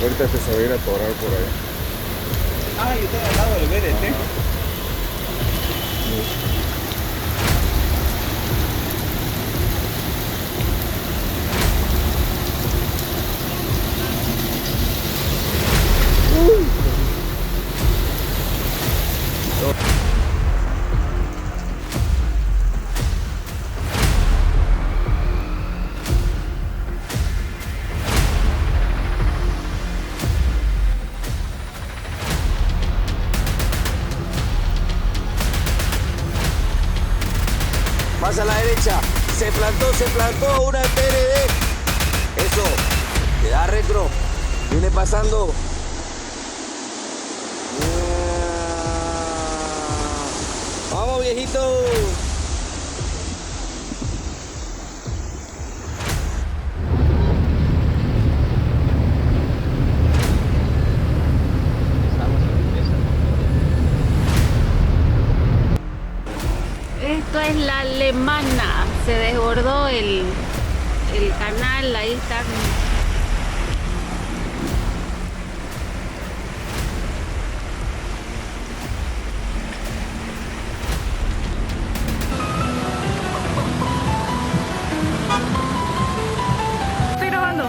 Ahorita se va a ir a atorar por ahí. Ah, yo estoy al lado del BDT. Más a la derecha. Se plantó una PRD. Eso. Te da retro. Viene pasando. Vamos, viejito. Esto es la Alemana. Se desbordó el canal. Ahí están. Estoy grabando.